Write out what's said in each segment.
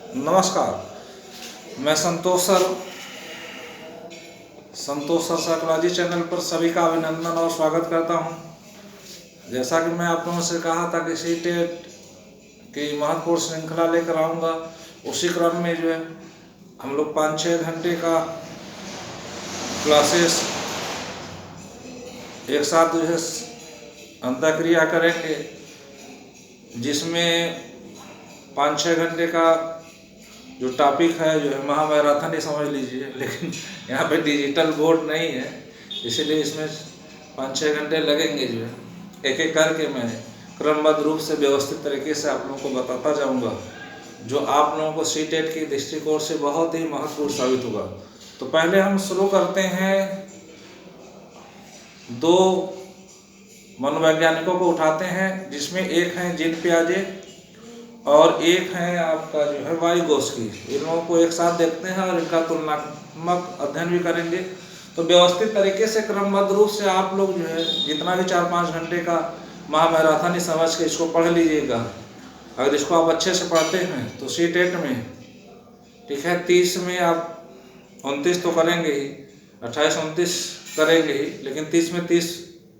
नमस्कार, मैं संतोष sir psychology channel पर सभी का अभिनंदन और स्वागत करता हूं। जैसा कि मैं आप लोगों से कहा था कि सीटेट की महत्वपूर्ण श्रृंखला लेकर आऊँगा, उसी क्रम में जो है हम लोग 5-6 घंटे का क्लासेस एक साथ जो है अंतःक्रिया करेंगे, जिसमें 5-6 घंटे का जो टॉपिक है जो है महामैराथन ही समझ लीजिए, लेकिन यहाँ पे डिजिटल बोर्ड नहीं है, इसीलिए इसमें 5-6 घंटे लगेंगे। जो है एक एक करके मैं क्रमबद्ध रूप से व्यवस्थित तरीके से आप लोगों को बताता जाऊंगा, जो आप लोगों को सीटेट के दृष्टिकोण से बहुत ही महत्वपूर्ण साबित होगा। तो पहले हम शुरू करते हैं, 2 मनोवैज्ञानिकों को उठाते हैं, जिसमें एक है जीन पियाजे और एक है आपका जो है वाइगोस्की। इन लोगों को एक साथ देखते हैं और इनका तुलनात्मक अध्ययन भी करेंगे। तो व्यवस्थित तरीके से क्रमबद्ध रूप से आप लोग जो है जितना भी 4-5 घंटे का महामैराथन ही समझ के इसको पढ़ लीजिएगा। अगर इसको आप अच्छे से पढ़ते हैं तो सीटेट में ठीक है 30 में आप 29 तो करेंगे ही, 28-29 करेंगे ही, लेकिन 30 में 30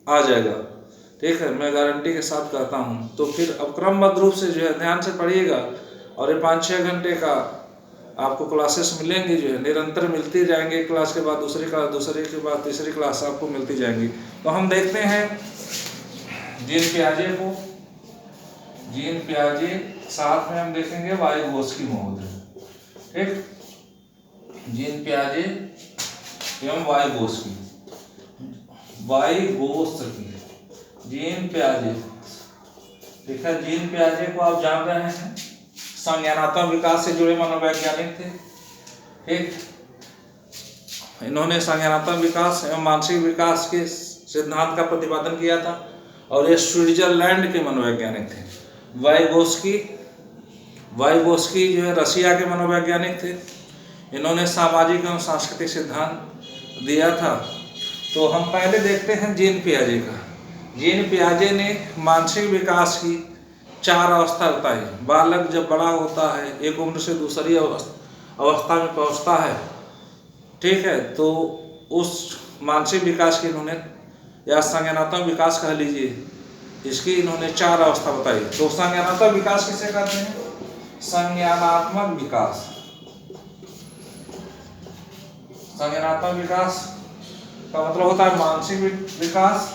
आ जाएगा। ठीक है, मैं गारंटी के साथ कहता हूँ। तो फिर अब क्रमबद्ध रूप से जो है ध्यान से पढ़िएगा, और ये 5-6 घंटे का आपको क्लासेस मिलेंगी, जो है निरंतर मिलती जाएंगे। क्लास के बाद दूसरी क्लास, दूसरे के बाद तीसरी क्लास आपको मिलती जाएंगी। तो हम देखते हैं जीन पियाजे को, जीन पियाजे, साथ में हम देखेंगे वाइगोस्की महोदय। ठीक, जीन पियाजे एवं वाइगोस्की, जीन पियाजे। ठीक है, जीन पियाजे को आप जान रहे हैं, संज्ञानात्मक विकास से जुड़े मनोवैज्ञानिक थे। ठीक, इन्होंने संज्ञानात्मक विकास एवं मानसिक विकास के सिद्धांत का प्रतिपादन किया था, और ये स्विट्जरलैंड के मनोवैज्ञानिक थे। वाइगोस्की जो है रशिया के मनोवैज्ञानिक थे। इन्होंने सामाजिक एवं सांस्कृतिक सिद्धांत दिया था। तो हम पहले देखते हैं जीन पियाजे का। जीन पियाजे ने मानसिक विकास की 4 अवस्था बताई। बालक जब बड़ा होता है, एक उम्र से दूसरी अवस्था में पहुंचता है, ठीक है, तो उस मानसिक विकास की इन्होंने, या संज्ञानात्मक विकास कह लीजिए, इसकी इन्होंने 4 अवस्था बताई। तो संज्ञानात्मक विकास किसे कहते हैं? संज्ञानात्मक विकास, संज्ञानात्मक विकास का मतलब होता है मानसिक विकास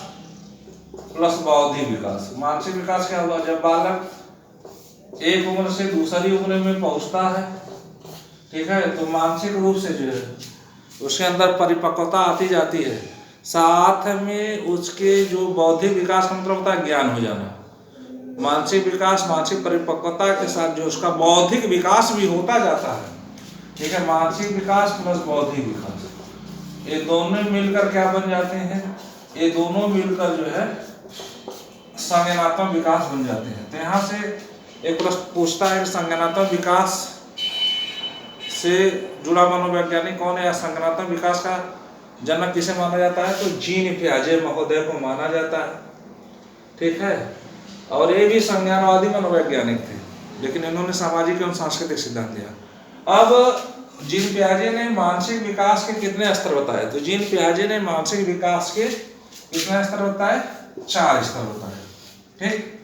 प्लस बौद्धिक विकास। मानसिक विकास क्या हुआ? जब बालक एक उम्र से दूसरी उम्र में पहुंचता है, ठीक है, तो मानसिक रूप से जो है उसके अंदर परिपक्वता आती जाती है, साथ में उसके जो बौद्धिक विकास का मतलब होता है ज्ञान हो जाना। मानसिक विकास, मानसिक परिपक्वता के साथ जो उसका बौद्धिक विकास भी होता जाता है। ठीक है, मानसिक विकास प्लस बौद्धिक विकास, ये दोनों मिलकर क्या बन जाते हैं? ये दोनों मिलकर जो है संज्ञानात्मक विकास बन जाते हैं। तो यहाँ से एक प्रश्न पूछता है कि संज्ञानात्मक विकास से जुड़ा मनोवैज्ञानिक कौन है, या संज्ञानात्मक विकास का जनक किसे माना जाता है? तो जीन पियाजे महोदय को माना जाता है। ठीक है, और ये भी संज्ञानवादी मनोवैज्ञानिक थे, लेकिन इन्होंने सामाजिक एवं सांस्कृतिक सिद्धांत दिया। अब जीन पियाजे ने मानसिक विकास के कितने स्तर बताए? तो जीन पियाजे ने मानसिक विकास के कितने स्तर बताए? 4 स्तर बताए। ठीक,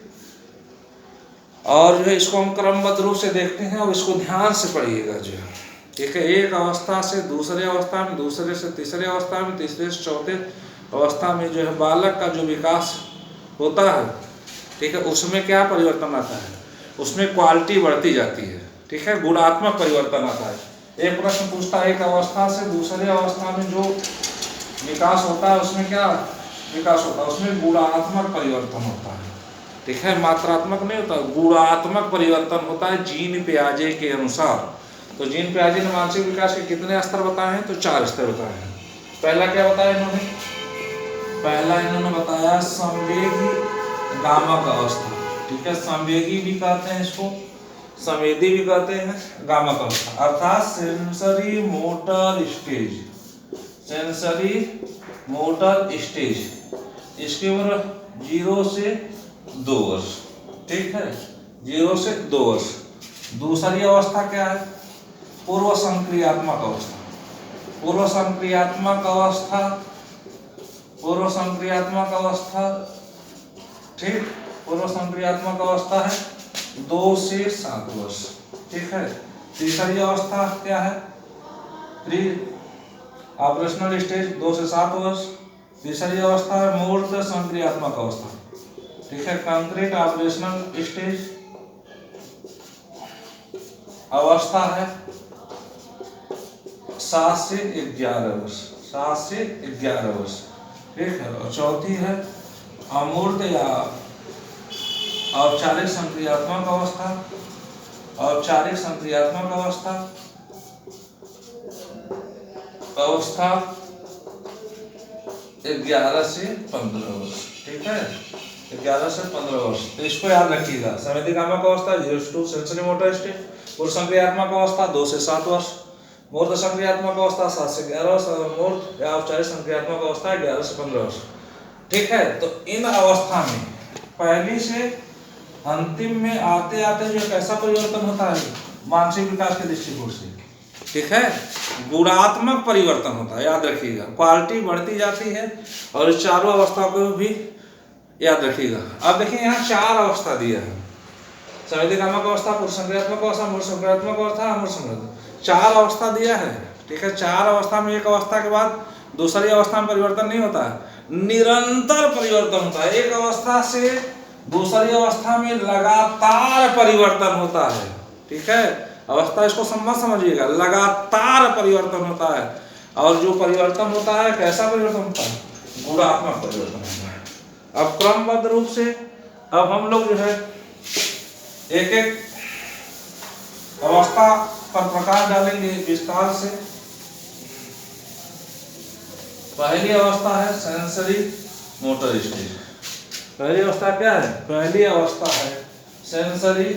और जो है इसको हम क्रमबद्ध रूप से देखते हैं, और इसको ध्यान से पढ़िएगा। जो है ठीक है, एक अवस्था से दूसरे अवस्था में, दूसरे से तीसरे अवस्था में, तीसरे से चौथे अवस्था में जो है बालक का जो विकास होता है, ठीक है, उसमें क्या परिवर्तन आता है? उसमें क्वालिटी बढ़ती जाती है। ठीक है, गुणात्मक परिवर्तन आता है। एक प्रश्न पूछता है, एक अवस्था से दूसरे अवस्था में जो विकास होता है उसमें क्या विकास होता है? उसमें गुणात्मक परिवर्तन होता है। ठीक है, मात्रात्मक नहीं होता, गुणात्मक परिवर्तन होता है जीन पियाजे के अनुसार। तो जीन पियाजे ने मानसिक विकास के कितने स्तर बताए हैं? तो 4 स्तर बताए हैं। पहला क्या बताया इन्होंने? पहला इन्होंने बताया संवेगी गामक अवस्था। ठीक है, संवेगी भी कहते हैं इसको, संवेदी भी कहते हैं, गामक अवस्था अर्थात sensory motor stage. Sensory motor stage, इसकी उम्र 0 से 2 वर्ष। ठीक है, 0 से 2 वर्ष। दूसरी अवस्था क्या है? पूर्व संक्रियात्मक अवस्था। पूर्व संक्रियात्मक अवस्था, पूर्व संक्रियात्मक अवस्था, ठीक, पूर्व संक्रियात्मक अवस्था है 2 से 7 वर्ष, ठीक है। तीसरी अवस्था क्या है? प्री ऑपरेशनल स्टेज 2 से 7 वर्ष। तीसरी अवस्था है मूर्त संक्रियात्मक अवस्था, ठीक है। कंक्रीट ऑपरेशनल स्टेज अवस्था है 7 से 11 वर्ष, 7 से 11 वर्ष, ठीक है। और चौथी है अमूर्त या औपचारिक संक्रियात्मक अवस्था, औपचारिक संक्रियात्मक अवस्था, अवस्था 11 से 15 वर्ष, ठीक है, 11 से 15 वर्ष। तो इसको याद रखिएगा। संवेदीकामक अवस्था 0 से 2 सेंसरी मोटर स्टेज, पूर्व संक्रियात्मक अवस्था 2 से 7 वर्ष, मूर्त संक्रियात्मक अवस्था 7 से 11 वर्ष, और मूर्त या औपचारिक संक्रियात्मक अवस्था 11 से 15 वर्ष, ठीक है। तो इन अवस्था में पहली से अंतिम में आते आते जो कैसा परिवर्तन होता है मानसिक विकास के दृष्टिकोण से, ठीक है, गुणात्मक परिवर्तन होता है, याद रखिएगा। क्वालिटी बढ़ती जाती है और इस चारों अवस्था को भी याद रखिएगा। अब देखिए यहाँ 4 अवस्था दिया है, संवेदीकामक अवस्था, पूर्व संक्रियात्मक अवस्था, मूर्त संक्रियात्मक अवस्था, अमूर्त संक्रियात्मक, 4 अवस्था दिया है, ठीक है। 4 अवस्था में एक अवस्था के बाद दूसरी अवस्था में परिवर्तन नहीं होता है, निरंतर परिवर्तन होता है। एक अवस्था से दूसरी अवस्था में लगातार परिवर्तन होता है, ठीक है। अवस्था इसको समझिएगा, लगातार परिवर्तन होता है। और जो परिवर्तन होता है कैसा परिवर्तन होता है? गुणात्मक परिवर्तन होता है। अब क्रमबद्ध रूप से अब हम लोग जो है एक एक अवस्था पर प्रकाश डालेंगे विस्तार से। पहली अवस्था है सेंसरी मोटर स्टेज। पहली अवस्था क्या है? पहली अवस्था है सेंसरी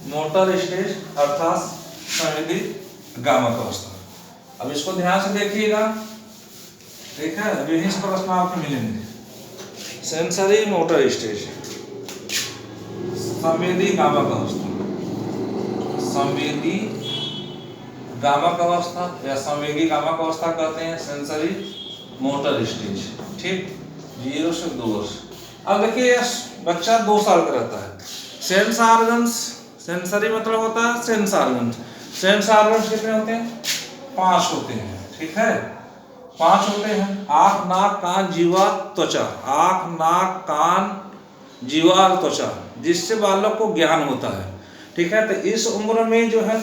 मोटर स्टेज अर्थात संवेदी गामक अवस्था। अब इसको ध्यान से देखिएगा, ठीक है, अभी इस प्रश्न आपको मिलेंगे। सेंसरी मोटर स्टेज, संवेदी गामक अवस्था, संवेदी गामक अवस्था या संवेदी गामक अवस्था कहते हैं सेंसरी मोटर स्टेज, ठीक, 0 से 2 वर्ष। अब देखिए बच्चा 2 साल का रहता है। सेंस ऑर्गन्स, सेंसरी मतलब होता है सेंस ऑर्गन्स। सेंस ऑर्गन्स कितने होते हैं? 5 होते हैं, ठीक है, 5 होते हैं। आँख, नाक, कान, जीवा, त्वचा। आँख, नाक, कान, जीवा और त्वचा, जिससे बालक को ज्ञान होता है, ठीक है। तो इस उम्र में जो है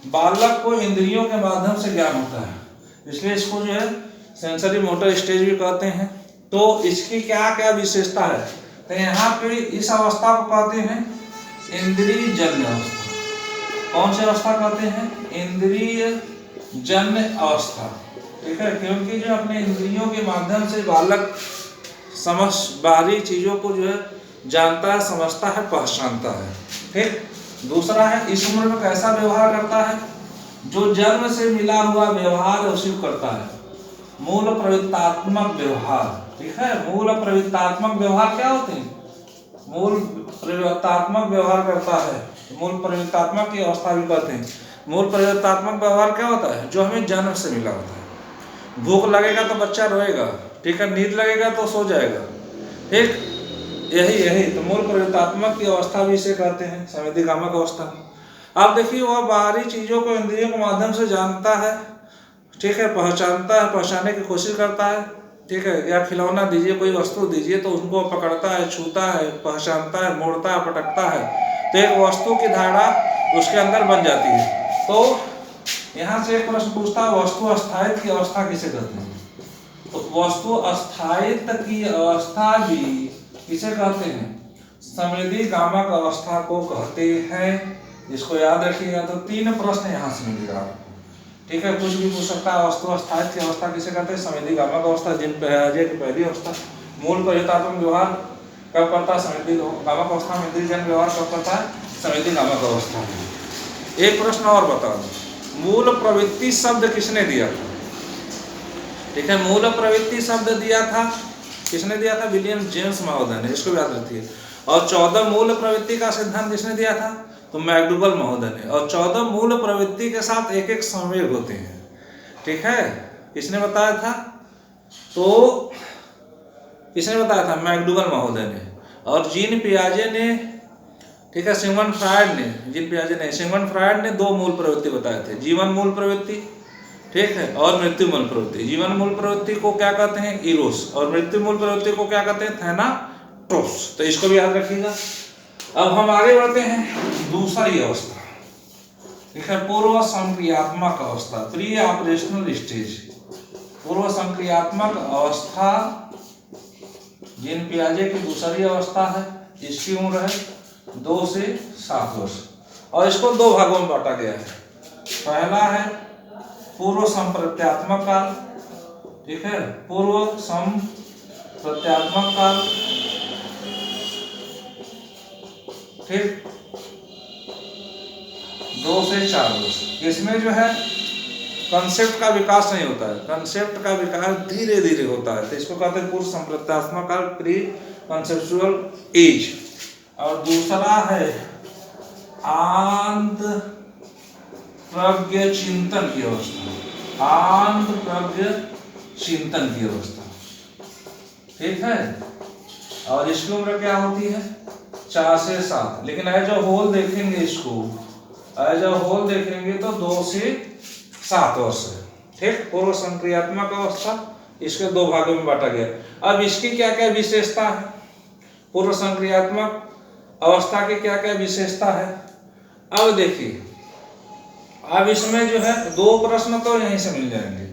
बालक को इंद्रियों के माध्यम से ज्ञान होता है, इसलिए इसको जो है सेंसरी मोटर स्टेज भी कहते हैं। तो इसकी क्या क्या विशेषता है? तो यहाँ पे इस अवस्था को कहते हैं इंद्रिय जन्य अवस्था। कौन सी अवस्था कहते हैं? इंद्रिय जन्य अवस्था, ठीक है, क्योंकि जो अपने इंद्रियों के माध्यम से बालक समझ बाहरी चीजों को जो है जानता है, समझता है, पहचानता है, ठीक। दूसरा है इस उम्र में कैसा व्यवहार करता है? जो जन्म से मिला हुआ व्यवहार उसी को करता है, मूल प्रवृत्तात्मक व्यवहार, ठीक है। मूल प्रवृत्तात्मक व्यवहार क्या होते हैं? मूल प्रवृत्तात्मक व्यवहार करता है, मूल प्रवृत्तात्मक की अवस्था भी कहते हैं। मूल प्रवृत्तात्मक व्यवहार क्या होता है? जो हमें जन्म से मिला होता है। भूख लगेगा तो बच्चा रोएगा, ठीक है, नींद लगेगा तो सो जाएगा, ठीक, यही तो मूल प्रवृत्तात्मक की अवस्था भी इसे कहते हैं, संवेदी कामक अवस्था। अब देखिए वह बाहरी चीजों को इंद्रियों के माध्यम से जानता है, ठीक है, पहचानता है, पहचानने की कोशिश करता है, ठीक है। या खिलौना दीजिए, कोई वस्तु दीजिए तो उनको पकड़ता है, छूता है, पहचानता है, मोड़ता है, पटकता है, तो एक वस्तु की धारणा उसके अंदर बन जाती है। तो यहाँ से एक प्रश्न पूछता है, वस्तु अस्थायित्व की अवस्था किसे कहते हैं? तो वस्तु अस्थायित्व की अवस्था भी किसे कहते हैं? संवेदी कामक अवस्था को कहते हैं। इसको याद रखिएगा। तो 3 प्रश्न यहाँ से मिलेगा आपको, ठीक है, कुछ भी पूछ सकता है। वस्तु अस्थायित्व की अवस्था किसे कहते हैं? संवेदी कामक अवस्था, जिन की पहली अवस्था। मूल प्रवृत्तात्मक व्यवहार कब करता है? संवेदी कामक अवस्था में। इंद्रिय जन्य व्यवहार कब करता है? संवेदी कामक अवस्था में। एक प्रश्न और बता दो, मूल प्रवृत्ति शब्द किसने दिया था? ठीक है, मूल प्रवृत्ति शब्द दिया था, किसने दिया था? विलियम जेम्स महोदय ने, इसको याद रखिए। और 14 मूल प्रवृत्ति का सिद्धांत किसने दिया था? तो मैक्डूगल महोदय ने। और 14 मूल प्रवृत्ति के साथ एक एक संवेग होते हैं, ठीक है। किसने बताया था? तो किसने बताया था? मैक्डूगल महोदय ने। और जीन पियाजे ने, ठीक है, सिगमंड फ्रायड ने, जीन पियाजे ने, सिगमंड फ्रायड ने 2 मूल प्रवृत्ति बताए थे, जीवन मूल प्रवृत्ति, ठीक है, और मृत्यु मूल प्रवृत्ति। जीवन मूल प्रवृत्ति को क्या कहते हैं? इरोस। और मृत्यु मूल प्रवृत्ति को क्या कहते हैं? थैनाटोस। तो इसको भी याद रखिएगा। अब हम आगे बढ़ते हैं दूसरी अवस्था, ठीक है, पूर्व संक्रियात्मक अवस्था, प्री ऑपरेशनल स्टेज। पूर्व संक्रियात्मक अवस्था जीन पियाजे की दूसरी अवस्था है। इसकी उम्र है 2 से 7 वर्ष और इसको 2 भागों में बांटा गया है। पहला है पूर्व संप्रत्यात्मक काल, ठीक है, पूर्व संप्रत्यात्मक काल, ठीक, 2 से 4 वर्ष। इसमें जो है कंसेप्ट का विकास नहीं होता है, कंसेप्ट का विकास धीरे धीरे होता है, तो इसको कहते हैं पूर्व संप्रत्यात्मक काल, प्री कंसेप्चुअल एज। और दूसरा है आंत प्रज्ञ चिंतन की अवस्था, आंत प्रज्ञ चिंतन की अवस्था, ठीक है। और इसकी उम्र क्या होती है? 4 से 7। लेकिन एज अ होल देखेंगे, इसको एज अ होल देखेंगे तो 2 से 7 वर्ष है, ठीक। पूर्व संक्रियात्मक अवस्था, इसके 2 भागों में बांटा गया। अब इसकी क्या क्या विशेषता है? पूर्व संक्रियात्मक अवस्था की क्या क्या विशेषता है? अब देखिए, अब इसमें जो है 2 प्रश्न तो यहीं से मिल जाएंगे,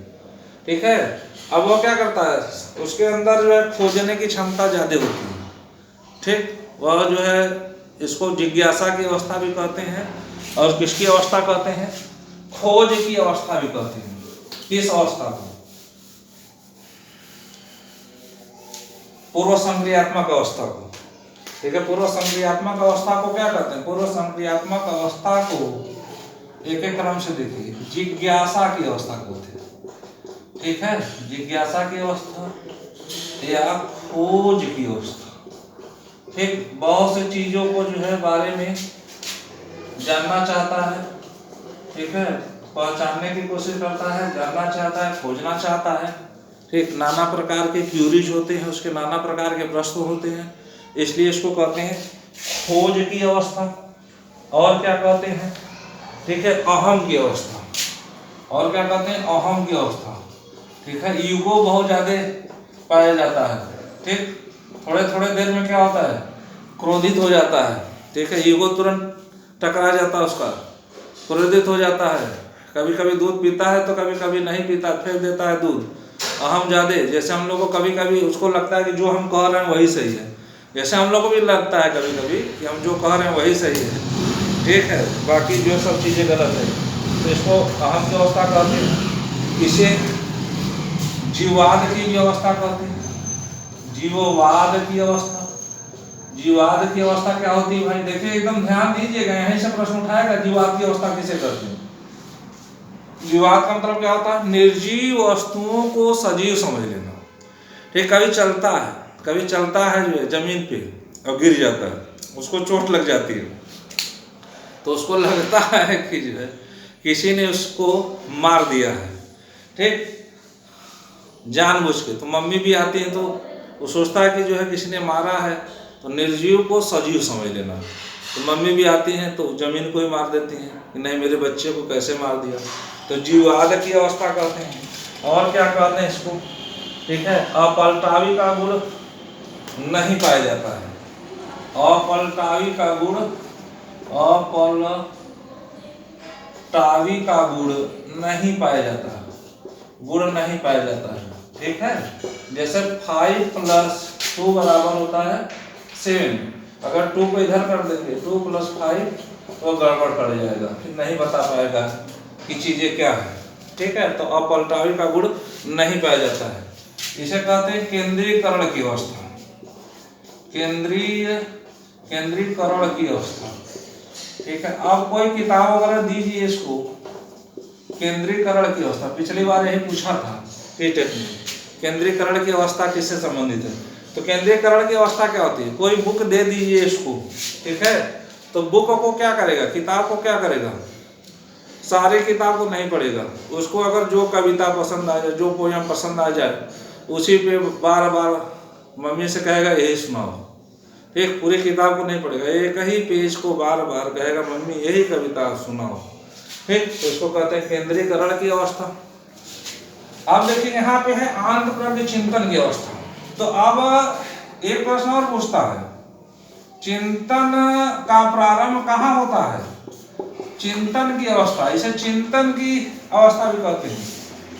ठीक है। अब वो क्या करता है, उसके अंदर जो है खोजने की क्षमता ज्यादा होती है, ठीक। वह जो है इसको जिज्ञासा की अवस्था भी कहते हैं और किसकी अवस्था कहते हैं? खोज की अवस्था भी कहते हैं। किस अवस्था को? पूर्व संक्रियात्मक अवस्था को, ठीक है। पूर्व संक्रियात्मक अवस्था को क्या कहते हैं? पूर्व संक्रियात्मक अवस्था को एक एक क्रम से देखिए, जिज्ञासा की अवस्था कहते हैं, ठीक है, जिज्ञासा की अवस्था या खोज की अवस्था, ठीक। बहुत सी चीजों को जो है बारे में जानना चाहता है, ठीक है, पहचानने की कोशिश करता है, जानना चाहता है, खोजना चाहता है, ठीक। नाना प्रकार के क्यूरीज होते हैं, उसके नाना प्रकार के प्रश्न होते हैं, इसलिए इसको कहते हैं खोज की अवस्था। और क्या कहते हैं? ठीक है, अहम की अवस्था। और क्या कहते हैं? अहम की अवस्था, ठीक है। ईगो बहुत ज्यादा पाया जाता है, ठीक। थोड़े थोड़े देर में क्या होता है? क्रोधित हो जाता है, ठीक है। ईगो तुरंत टकरा जाता है, उसका क्रोधित हो जाता है। कभी कभी दूध पीता है तो कभी कभी नहीं पीता, फेंक देता है दूध। अहम ज्यादा, जैसे हम लोग को कभी कभी उसको लगता है कि जो हम कह रहे हैं वही सही है, जैसे हम लोग को भी लगता है कभी कभी कि हम जो कह रहे हैं वही सही है, ठीक है, बाकी जो सब चीज़ें गलत है। तो इसको अहम की अवस्था कहते हैं। इसे जीववाद की व्यवस्था कहते हैं, जीववाद की अवस्था। जीववाद की अवस्था क्या होती है भाई? देखिए एकदम ध्यान दीजिएगा, यहीं से प्रश्न उठाएगा जीववाद की अवस्था किसे कहते हैं। जीववाद का मतलब क्या होता है? निर्जीव वस्तुओं को सजीव समझ लेना, ठीक। कभी चलता है जो है जमीन पे और गिर जाता है, उसको चोट लग जाती है, तो उसको लगता है कि जो है किसी ने उसको मार दिया है, ठीक, जानबूझ के। तो मम्मी भी आती है तो वो सोचता है कि जो है किसी ने मारा है, तो निर्जीव को सजीव समझ लेना। तो मम्मी भी आती हैं तो जमीन को ही मार देती हैं कि नहीं मेरे बच्चे को कैसे मार दिया। तो जीववाद की अवस्था कहते हैं। और क्या कहते हैं इसको? ठीक है, अपलटावी का गुण नहीं पाया जाता है। अपलटावी का गुण, अपलटावी का गुण नहीं पाया जाता है, गुण नहीं पाया जाता है, ठीक है। जैसे 5 + 2 बराबर होता है 7, अगर 2 को इधर कर देंगे 2 + 5 तो गड़बड़ कर जाएगा, फिर नहीं बता पाएगा कि चीजें क्या है, ठीक है। तो अपलटावी का गुण नहीं पाया जाता है। इसे कहते हैं केंद्रीकरण की अवस्था, केंद्रीकरण की अवस्था, ठीक है। अब कोई किताब वगैरह दीजिए इसको, केंद्रीकरण की अवस्था। पिछली बार यही पूछा था टेट में, केंद्रीकरण की अवस्था किससे संबंधित है। तो केंद्रीकरण की अवस्था क्या होती है? कोई बुक दे दीजिए इसको, ठीक है, तो बुक को क्या करेगा, किताब को क्या करेगा, सारे किताब को नहीं पढ़ेगा। उसको अगर जो कविता पसंद आ जाए, जो पोयम पसंद आ जाए, उसी पे बार बार मम्मी से कहेगा यही सुनाओ। ठीक, पूरी किताब को नहीं पढ़ेगा, एक ही पेज को बार बार कहेगा मम्मी यही कविता सुनाओ। ठीक, तो इसको कहते हैं केंद्रीकरण की अवस्था। अब देखिए यहाँ पे है आंत प्रज्ञ चिंतन की अवस्था। तो अब एक प्रश्न और पूछता है, चिंतन का प्रारंभ कहाँ होता है, चिंतन की अवस्था, इसे चिंतन की अवस्था भी कहते हैं।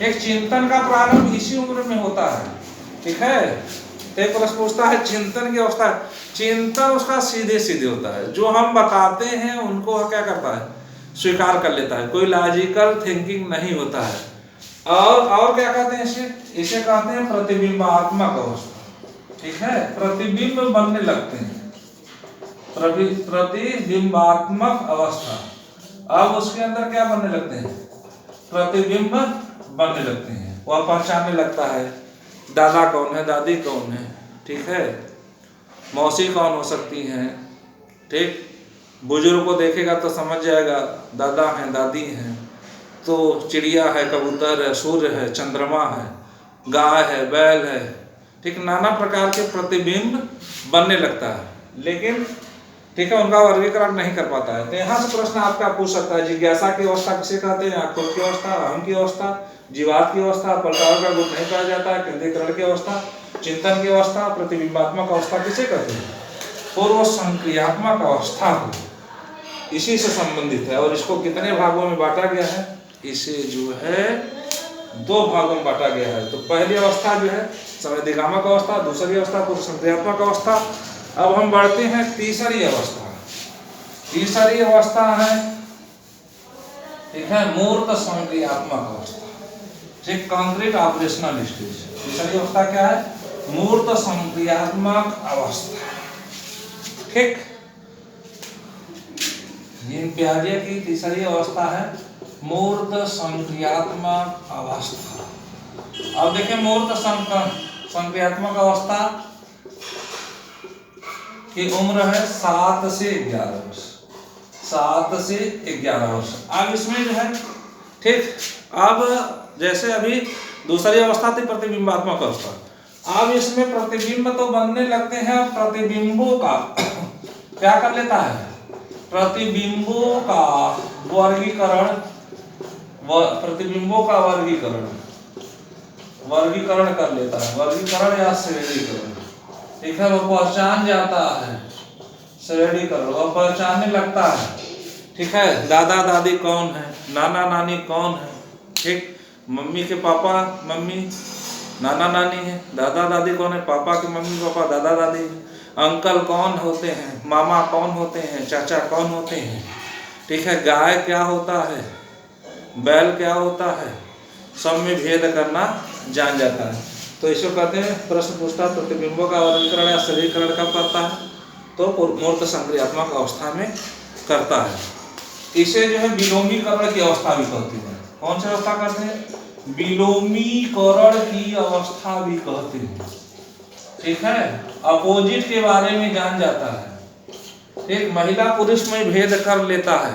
एक चिंतन का प्रारंभ इसी उम्र में होता है। ठीक है, तो एक प्रश्न पूछता है चिंतन की अवस्था। चिंतन उसका सीधे सीधे होता है, जो हम बताते हैं उनको वह क्या करता है, स्वीकार कर लेता है, कोई लॉजिकल थिंकिंग नहीं होता है। और क्या कहते हैं इसे कहते हैं प्रतिबिंबात्मक अवस्था। ठीक है, प्रतिबिंब बनने लगते हैं, प्रतिबिंबात्मक अवस्था। अब उसके अंदर क्या बनने लगते हैं, प्रतिबिंब बनने लगते हैं। वह पहचानने लगता है दादा कौन है, दादी कौन है। ठीक है, मौसी कौन हो सकती हैं। ठीक, बुजुर्ग को देखेगा तो समझ जाएगा दादा हैं, दादी हैं। तो चिड़िया है, कबूतर है, सूर्य है, चंद्रमा है, गाय है, बैल है। ठीक, नाना प्रकार के प्रतिबिंब बनने लगता है, लेकिन ठीक है उनका वर्गीकरण नहीं कर पाता है। तो यहाँ से प्रश्न आपका पूछ सकता है, जिज्ञासा की अवस्था किसे कहते हैं, आक्रोश की अवस्था, अहम की अवस्था, जीवात की अवस्था, पलटाव का गुण नहीं पाया जाता है, केंद्रीकरण की अवस्था, चिंतन की अवस्था, प्रतिबिंबात्मक अवस्था किसे कहते हैं, पूर्व संक्रियात्मक अवस्था को, इसी से संबंधित है। और इसको कितने भागों में बांटा गया है, इसे जो है 2 भागों में बांटा गया है। तो पहली अवस्था जो है संवेदीगामक अवस्था, दूसरी अवस्था पूर्व संक्रियात्मक अवस्था। अब हम बढ़ते हैं तीसरी अवस्था। तीसरी अवस्था है, ठीक है, मूर्त संक्रियात्मक अवस्था। ठीक, कॉन्क्रीट ऑपरेशनल स्टेज। तीसरी अवस्था क्या है, मूर्त संक्रियात्मक अवस्था। ठीक, जीन पियाजे की तीसरी अवस्था है मूर्त संक्रियात्मक अवस्था। अब देखिए मूर्त संक्रियात्मक अवस्था की उम्र है 7 से 11 वर्ष। 7 से 11 वर्ष। अब इसमें जो है, ठीक, अब जैसे अभी दूसरी अवस्था थी प्रतिबिंबात्मक अवस्था, अब इसमें प्रतिबिंब तो बनने लगते हैं। प्रतिबिंबों का क्या कर लेता है, प्रतिबिंबों का वर्गीकरण, प्रतिबिंबों का वर्गीकरण कर लेता है, वर्गीकरण या श्रेणीकरण। ठीक है, वो पहचान जाता है, श्रेणीकरण, वो पहचानने लगता है। ठीक है, दादा दादी कौन है, नाना नानी कौन है। ठीक, मम्मी के पापा मम्मी नाना नानी है, दादा दादी कौन है, पापा के मम्मी पापा दादा दादी है, अंकल कौन होते हैं, मामा कौन होते हैं, चाचा कौन होते हैं। ठीक है, गाय क्या होता है, बैल क्या होता है, सब में भेद करना जान जाता है। तो इसको कहते हैं, प्रश्न पूछता है प्रतिबिंबों का वर्गीकरण या श्रेणीकरण कब करता है, तो मूर्त संक्रियात्मक अवस्था में करता है। इसे जो है विलोमीकरण की अवस्था भी कहते हैं। कौन सी अवस्था कहते हैं, विलोमीकरण की अवस्था भी कहते हैं। ठीक है, अपोजिट के बारे में जान जाता है। एक महिला पुरुष में भेद कर लेता है,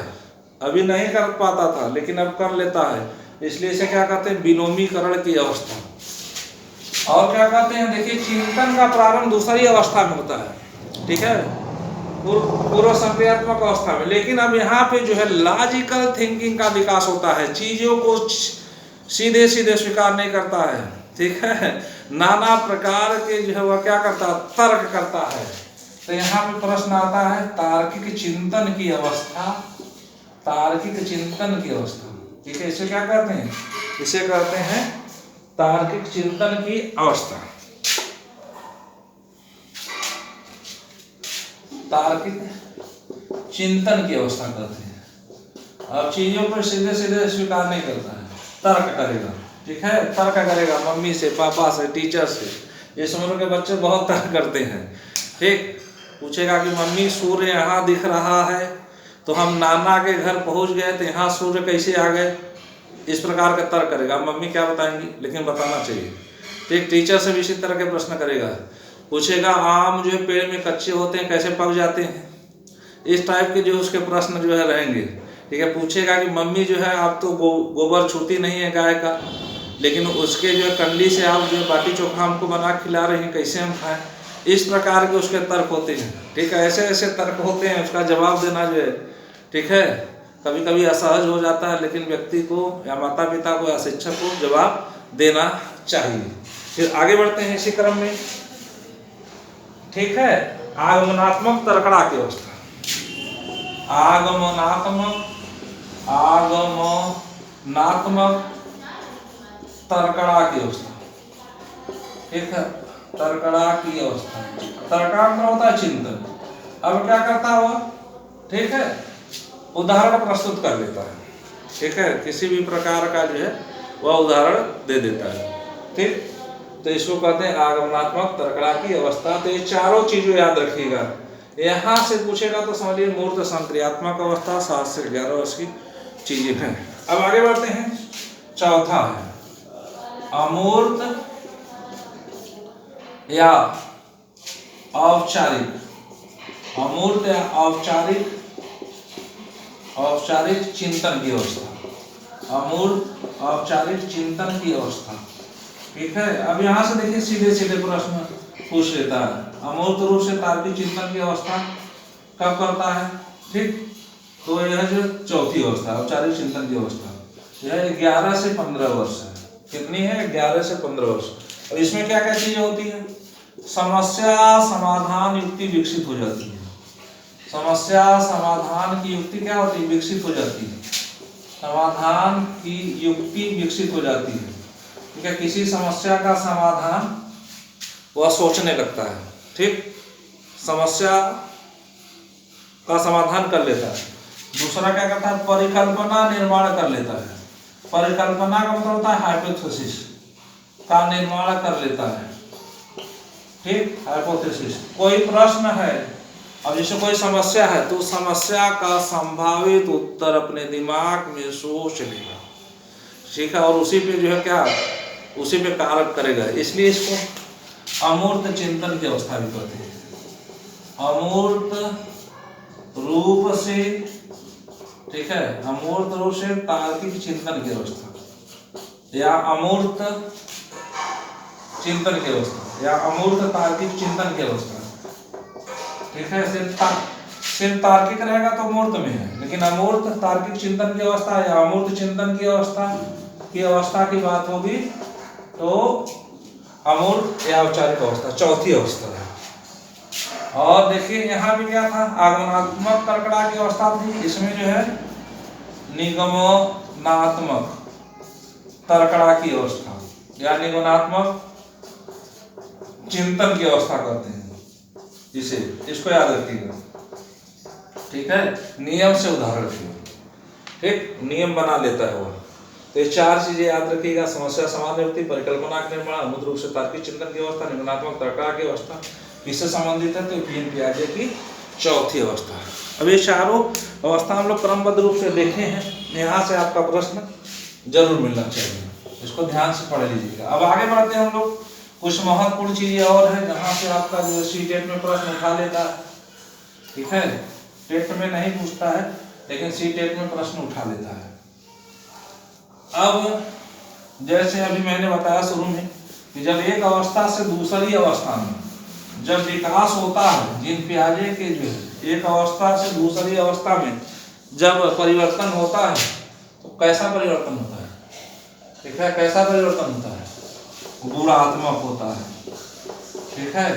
अभी नहीं कर पाता था लेकिन अब कर लेता है, इसलिए इसे क्या कहते हैं, विलोमीकरण की अवस्था। और क्या कहते हैं, देखिए चिंतन का प्रारंभ दूसरी अवस्था में होता है। ठीक है, पूर्व संक्रियात्मक अवस्था में। लेकिन अब यहाँ पे जो है लॉजिकल थिंकिंग का विकास होता है, चीजों को सीधे सीधे स्वीकार नहीं करता है। ठीक है, नाना प्रकार के जो है वह क्या करता है, तर्क करता है। तो यहाँ पे प्रश्न आता है तार्किक चिंतन की अवस्था, तार्किक चिंतन की अवस्था। ठीक है, इसे क्या कहते हैं, इसे कहते हैं तार्किक चिंतन की अवस्था। तार्किक चिंतन की अवस्था कहते हैं। अब चीजों पर सीधे सीधे स्वीकार नहीं करता है, तर्क करेगा। ठीक है, तर्क करेगा मम्मी से, पापा से, टीचर से। इस उम्र के बच्चे बहुत तर्क करते हैं। ठीक, पूछेगा कि मम्मी सूर्य यहाँ दिख रहा है, तो हम नाना के घर पहुंच गए तो यहाँ सूर्य कैसे आ गए, इस प्रकार का तर्क करेगा। मम्मी क्या बताएंगी, लेकिन बताना चाहिए। ठीक, टीचर से भी इसी तरह के प्रश्न करेगा। पूछेगा आम जो है पेड़ में कच्चे होते हैं कैसे पक जाते हैं, इस टाइप के जो उसके प्रश्न जो है रहेंगे। ठीक है, पूछेगा कि मम्मी जो है आप तो गोबर छूती नहीं है गाय का, लेकिन उसके जो है कंडली से आप जो है बाटी चोखा हमको बना खिला रहे हैं, कैसे हम खाएं। इस प्रकार के उसके तर्क होते हैं। ठीक है, ऐसे ऐसे तर्क होते हैं, उसका जवाब देना जो है, ठीक है, कभी कभी असहज हो जाता है, लेकिन व्यक्ति को या माता पिता को या शिक्षक को जवाब देना चाहिए। फिर आगे बढ़ते हैं इसी क्रम में। ठीक है, आगमनात्मक तर्कड़ा की अवस्था। आगमनात्मक तर्कड़ा की अवस्था। ठीक है, तर्कड़ा की अवस्था। तर्कड़ा मतलब होता है चिंतन। अब क्या करता है वह, ठीक है, उदाहरण प्रस्तुत कर लेता है। ठीक है, किसी भी प्रकार का जो है वह उदाहरण दे देता है। ठीक, तो इसको कहते हैं आगमनात्मक तर्कड़ा की अवस्था। तो ये चारों चीजें याद रखिएगा। यहाँ से पूछेगा तो समझिए मूर्त संक्रियात्मक अवस्था 7 से 11 वर्ष की चीजें हैं। अब आगे बढ़ते हैं। चौथा है अमूर्त या औपचारिक। अमूर्त या औपचारिक चिंतन की अवस्था। अमूर्त औपचारिक चिंतन की अवस्था। ठीक है, अब यहाँ से देखिए सीधे सीधे प्रश्न पूछ लेता है। अमूर्त रूप से तार्किक चिंतन की अवस्था कब करता है? ठीक, तो यह जो चौथी अवस्था औपचारिक चिंतन की अवस्था, यह 11 से 15 वर्ष है। कितनी है? 11 से 15 वर्ष। और इसमें क्या क्या चीजें होती है? समस्या समाधान युक्ति विकसित हो जाती है। समस्या समाधान की युक्ति क्या होती है? विकसित हो जाती है। समाधान की युक्ति विकसित हो जाती है। ठीक है, किसी समस्या का समाधान वह सोचने लगता है। ठीक, समस्या का समाधान कर लेता है। दूसरा क्या करता है? परिकल्पना निर्माण कर लेता है। परिकल्पना का मतलब होता है हाइपोथेसिस का निर्माण कर लेता है। ठीक, हाइपोथेसिस। कोई प्रश्न है, अब जैसे कोई समस्या है तो समस्या का संभावित उत्तर अपने दिमाग में सोच लेगा। ठीक है, और उसी पे जो है क्या, उसी पे कार्य करेगा। इसलिए इसको अमूर्त चिंतन की अवस्था भी कहते हैं। अमूर्त रूप से, ठीक है, अमूर्त रूप से तार्किक चिंतन की अवस्था या अमूर्त चिंतन की अवस्था या अमूर्त तार्किक चिंतन की अवस्था। ठीक है, सिर्फ तार्किक रहेगा तो मूर्त में है, लेकिन अमूर्त तार्किक चिंतन की अवस्था या अमूर्त चिंतन की अवस्था की बात होगी तो अमूर्त या औपचारिक अवस्था चौथी अवस्था है। और देखिए यहाँ भी क्या था? आगमनात्मक तर्कड़ा की अवस्था थी। इसमें जो है निगमनात्मक तर्कड़ा की अवस्था या निगमनात्मक चिंतन की अवस्था कहते हैं इसे। इसको याद रखिएगा। ठीक है, नियम से उदाहरण रखिए। ठीक, नियम बना लेता है वह। तो ये चार चीजें याद रखिएगा। समस्या समाधान युक्ति, परिकल्पना का निर्माण, अमूर्त रूप से तार्किक चिंतन की अवस्था, निगमनात्मक तर्कड़ा की अवस्था। किससे संबंधित है? तो पीएन पियाजे की चौथी अवस्था है। अब ये चारों अवस्था हम लोग क्रमबद्ध रूप से देखे हैं। यहाँ से आपका प्रश्न जरूर मिलना चाहिए, इसको ध्यान से पढ़ लीजिएगा। अब आगे बढ़ते हैं हम लोग। कुछ महत्वपूर्ण चीजें और है जहाँ से आपका जो सीटेट में प्रश्न उठा लेता है। ठीक है, टेट में नहीं पूछता है, लेकिन सीटेट में प्रश्न उठा लेता है। अब जैसे अभी मैंने बताया शुरू में कि जब एक अवस्था से दूसरी अवस्था में जब विकास होता है, जीन पियाजे के जो है एक अवस्था से दूसरी अवस्था में जब परिवर्तन होता है तो कैसा परिवर्तन होता है? ठीक है, कैसा परिवर्तन होता है? गुणात्मक होता है। ठीक है,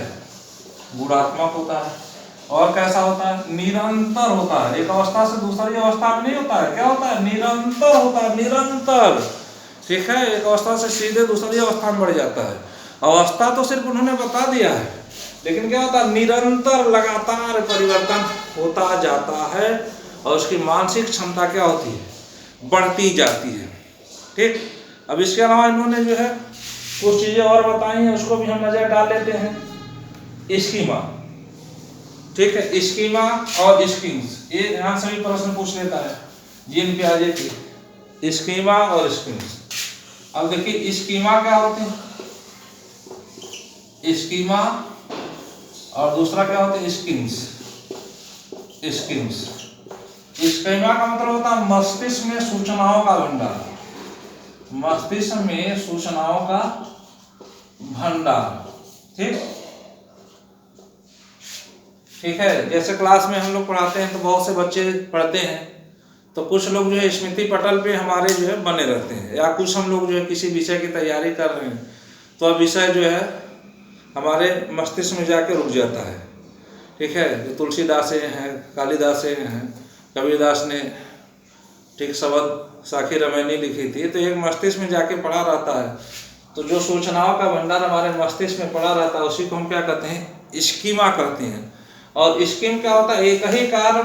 गुणात्मक होता है। और कैसा होता है? निरंतर होता है। एक अवस्था से दूसरी अवस्था में नहीं होता है, क्या होता है? निरंतर होता है, निरंतर। ठीक है, एक अवस्था से सीधे दूसरी अवस्था में बढ़ जाता है। अवस्था तो सिर्फ उन्होंने बता दिया है, लेकिन क्या होता है? निरंतर लगातार परिवर्तन होता जाता है और उसकी मानसिक क्षमता क्या होती है? बढ़ती जाती है। ठीक, अब इसके अलावा इन्होंने जो है कुछ चीजें और बताई हैं, उसको भी हम नजर डाल लेते हैं। स्कीमा, ठीक है, स्कीमा और स्कीम्स, ये यहाँ से भी प्रश्न पूछ लेता है जीन पियाजे के। स्कीमा और स्कीम्स। अब देखिए स्कीमा क्या होते हैं? स्कीमा और दूसरा क्या होते हैं? स्कीम्स। स्कीम्स। स्कीमा का मतलब होता है मस्तिष्क में सूचनाओं का भंडार, मस्तिष्क में सूचनाओं का भंडार। ठीक ठीक है। जैसे क्लास में हम लोग पढ़ाते हैं तो बहुत से बच्चे पढ़ते हैं, तो कुछ लोग जो है स्मृति पटल पे हमारे जो है बने रहते हैं, या कुछ हम लोग जो है किसी विषय की तैयारी कर रहे हैं तो अब विषय जो है हमारे मस्तिष्क में जाके रुक जाता है। ठीक है। जो तुलसीदास हैं, कालिदास हैं, कबीरदास ने ठीक शब्द साखी रामायणी लिखी थी, तो एक मस्तिष्क में जाके पड़ा रहता है। तो जो सूचनाओं का भंडार हमारे मस्तिष्क में पड़ा रहता है उसी को हम क्या कहते हैं, स्कीमा कहते हैं। और स्कीम क्या होता है, एक ही कार्य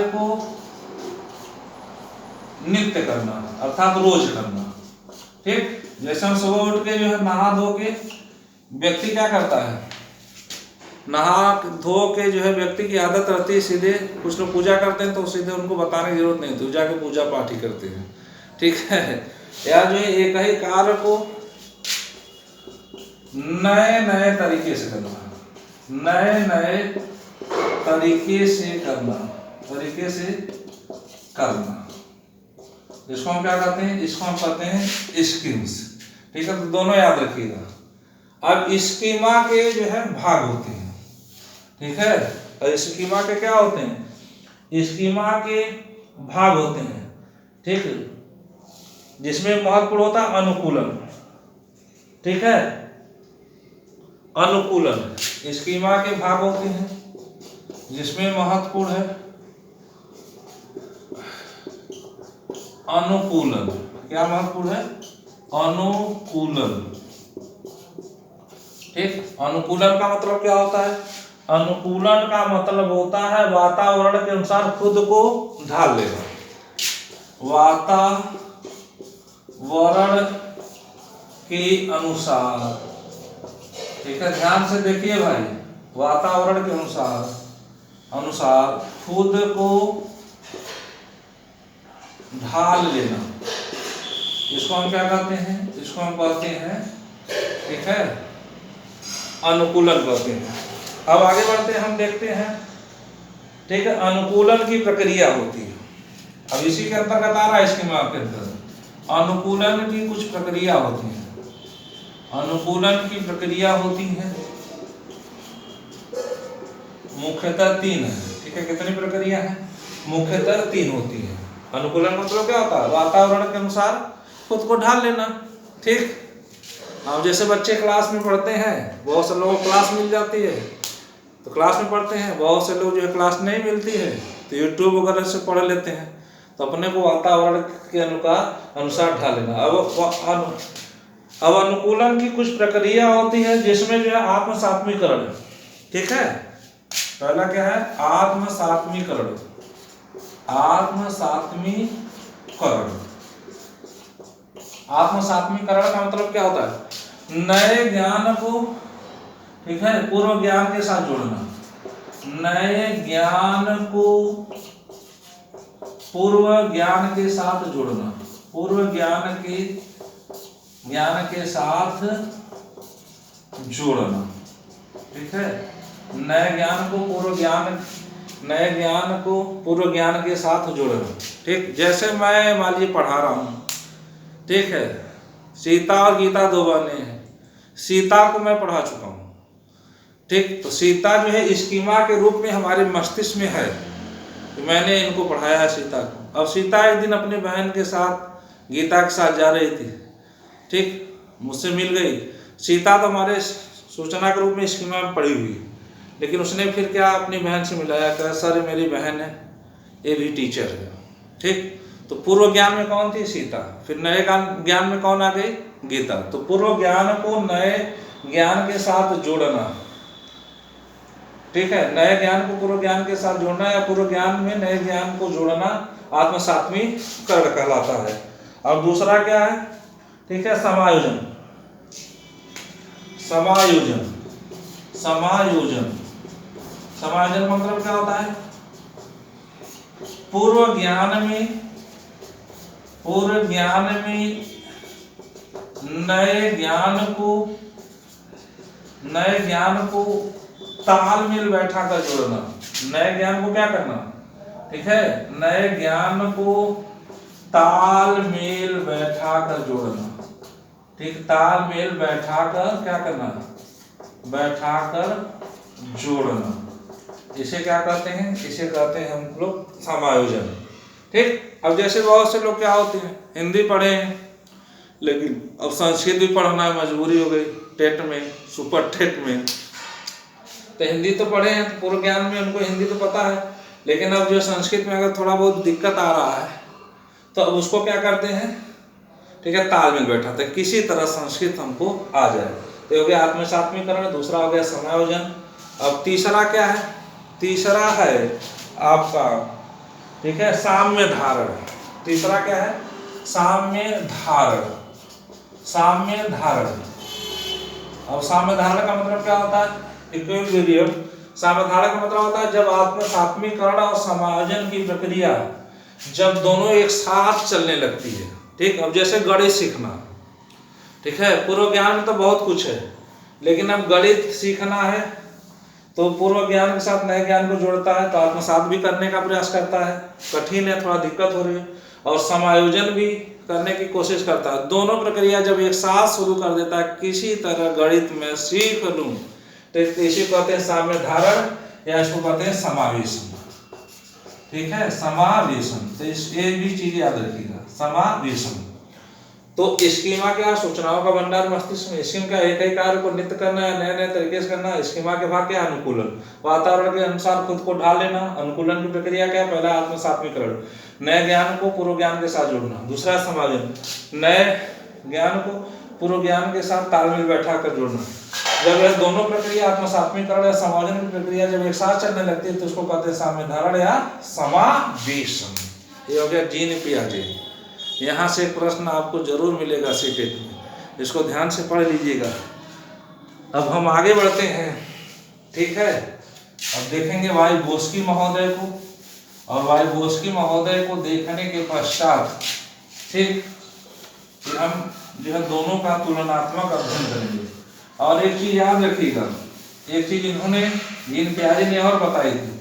को नित्य करना, अर्थात रोज करना। ठीक। जैसे हम सुबह उठ के जो है नहा धो के व्यक्ति क्या करता है, नहा धो के जो है व्यक्ति की आदत रहती है सीधे, कुछ लोग पूजा करते हैं तो सीधे उनको बताने की जरूरत नहीं होती, जाके पूजा पाठ ही करते हैं। ठीक है। या जो है एक ही कार्य को नए नए तरीके से करना, नए नए तरीके से करना, इसको हम क्या कहते हैं, इसको हम कहते हैं स्कीम्स। ठीक है। तो दोनों याद रखिएगा। अब स्कीमा के जो है भाग होते हैं। ठीक है। और स्कीमा के क्या होते हैं, स्कीमा के भाग होते हैं। ठीक। जिसमें महत्वपूर्ण होता है अनुकूलन। ठीक है। अनुकूलन स्कीमा के भाग होते हैं, जिसमें महत्वपूर्ण है अनुकूलन। क्या महत्वपूर्ण है, अनुकूलन। ठीक। अनुकूलन का मतलब क्या होता है, अनुकूलन का मतलब होता है वातावरण के अनुसार खुद को ढाल लेना, वातावरण के अनुसार। ठीक है। ध्यान से देखिए भाई, वातावरण के अनुसार खुद को ढाल लेना, इसको हम क्या कहते हैं, इसको हम कहते हैं, ठीक है, अनुकूलन कहते हैं। अब आगे बढ़ते हैं, हम देखते हैं। ठीक है। अनुकूलन की प्रक्रिया होती है, अब इसी के अंतर्गत आ रहा है स्कीमा के अंतर्गत। अनुकूलन की कुछ प्रक्रिया होती है, अनुकूलन की प्रक्रिया होती है मुख्यतः 3 है। ठीक है। कितनी प्रक्रिया है, मुख्यतः 3 होती है। अनुकूलन मतलब क्या होता है, वातावरण के अनुसार खुद को ढाल लेना। ठीक। अब जैसे बच्चे क्लास में पढ़ते हैं, बहुत से लोगों को क्लास मिल जाती है तो क्लास में पढ़ते हैं, बहुत से लोग जो है क्लास नहीं मिलती है तो यूट्यूब वगैरह से पढ़ लेते हैं। तो अपने को वातावरण के अनुसार ढाल लेना। अब अनुकूलन की कुछ प्रक्रिया होती है जिसमें जो है आत्मसात्मीकरण। ठीक है। पहला क्या है, आत्मसात्मीकरण। आत्मसात्मीकरण का मतलब क्या होता है, नए ज्ञान को, ठीक है, पूर्व ज्ञान के साथ जोड़ना, नए ज्ञान को पूर्व ज्ञान के साथ जोड़ना, पूर्व ज्ञान के साथ जोड़ना। ठीक है। नए ज्ञान को पूर्व ज्ञान के साथ जोड़ना। ठीक। जैसे मैं मान लीजिए पढ़ा रहा हूँ, ठीक है, सीता और गीता 2 बहनें हैं, सीता को मैं पढ़ा चुका हूँ। ठीक। तो सीता जो है स्कीमा के रूप में हमारे मस्तिष्क में है, तो मैंने इनको पढ़ाया है सीता को। अब सीता एक दिन अपने बहन के साथ गीता के साथ जा रही थी। ठीक। मुझसे मिल गई। सीता तो हमारे सूचना के रूप में स्कीमा में पढ़ी हुई, लेकिन उसने फिर क्या अपनी बहन से मिलाया, कहा सर मेरी बहन है, ये भी टीचर है। ठीक। तो पूर्व ज्ञान में कौन थी, सीता। फिर नए ज्ञान में कौन आ गई, गीता। तो पूर्व ज्ञान को नए ज्ञान के साथ जोड़ना। ठीक है। नए ज्ञान को पूर्व ज्ञान के साथ जोड़ना या पूर्व ज्ञान में नए ज्ञान को जोड़ना आत्मसात्मीकरण कहलाता है। अब दूसरा क्या है, ठीक है, समायोजन। समायोजन मतलब क्या होता है, पूर्व ज्ञान में नए ज्ञान को नए ज्ञान को तालमेल बैठा कर जोड़ना। नए ज्ञान को क्या करना, ठीक है, नए ज्ञान को तालमेल बैठा कर जोड़ना, ठीक, तालमेल बैठा कर क्या करना, बैठा कर जोड़ना। इसे क्या कहते हैं, इसे कहते हैं हम लोग समायोजन, ठीक। अब जैसे बहुत से लोग क्या होते हैं, हिंदी पढ़े हैं लेकिन अब संस्कृत भी पढ़ना मजबूरी हो गई, टेट में, सुपर टेट में, तो हिंदी तो पढ़े हैं तो पूर्व ज्ञान में उनको हिंदी तो पता है, लेकिन अब जो संस्कृत में अगर थोड़ा बहुत दिक्कत आ रहा है तो अब उसको क्या करते हैं, ठीक है, तालमेल बैठाते हैं, किसी तरह संस्कृत हमको आ जाए। तो हो गया आत्मसात्मीकरण, दूसरा हो गया समायोजन। अब तीसरा क्या है, तीसरा है आपका, ठीक है, साम्य धारण। तीसरा क्या है, साम्य धारण, साम्य धारण। अब साम्य धारण का मतलब क्या होता है, इक्विलिब्रियम। साम्य धारण का मतलब होता है जब आत्मसात्मीकरण और समायोजन की प्रक्रिया जब दोनों एक साथ चलने लगती है, ठीक। अब जैसे गणित सीखना, ठीक है, पूर्व ज्ञान में तो बहुत कुछ है, लेकिन अब गणित सीखना है तो पूर्व ज्ञान के साथ नए ज्ञान को जोड़ता है, तो आत्मसात भी करने का प्रयास करता है, कठिन है, थोड़ा दिक्कत हो रही है, और समायोजन भी करने की कोशिश करता है। दोनों प्रक्रिया जब एक साथ शुरू कर देता है, किसी तरह गणित में सीख लूं, तो इसे कहते हैं साम्य धारण, या इसको कहते हैं समावेशन, ठीक है, समावेशन। तो ये भी चीज याद रखिएगा, समावेशन। तो स्कीमा क्या, सूचनाओं का भंडार मस्तिष्क में। स्कीम का एक ही कार्य को नित्य करना है, नए नए तरीके से करना। स्कीमा के भाग क्या, अनुकूलन, वातावरण के अनुसार खुद को ढाल लेना। अनुकूलन की प्रक्रिया क्या, पहला आत्मसात्मीकरण, नए ज्ञान को पूर्व ज्ञान के साथ जोड़ना। दूसरा समायोजन, नए ज्ञान को पूर्व ज्ञान के साथ तालमेल बैठा कर जोड़ना। जब यह दोनों प्रक्रिया आत्मसात्मीकरण या समायोजन की प्रक्रिया जब एक साथ चलने लगती है तो उसको कहते हैं साम्य धारण या समावेशन। ये हो गया जीन पियाजे। यहाँ से एक प्रश्न आपको जरूर मिलेगा सीटेट में, इसको ध्यान से पढ़ लीजिएगा। अब हम आगे बढ़ते हैं, ठीक है। अब देखेंगे वाइगोस्की महोदय को, और वाइगोस्की महोदय को देखने के पश्चात, ठीक, कि हम जो है दोनों का तुलनात्मक अध्ययन करेंगे। और एक चीज याद रखिएगा, एक चीज इन्होंने, जीन पियाजे ने और बताई थी,